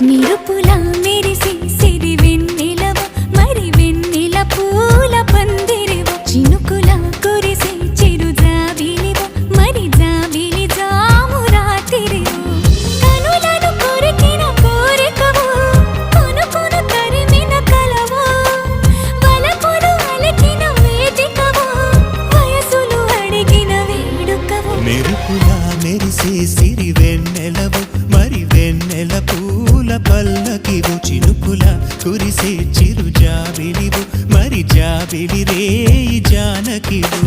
నిరుపుల మెరిసి సిరి వెన్నెలవ మరి వెన్నెల పూల పందిరివ చినుకుల కురిసి చిరు జాబిలివ మరి జాబిలి జాము రాతిరివ కనులను కొరికిన కోరికవు కొనుకొను తరిమిన కలవు వలపులు అలికిన వేదికవు వయసులు అడిగిన వేడుకవు మెరుపుల మెరిసే సిరి వెన్నెలవు మరి వెన్నెల పూల పల్లకివు చినుకుల కురిసే చిరు జాబిలివు మరి జాబిలి రేయి జానకివు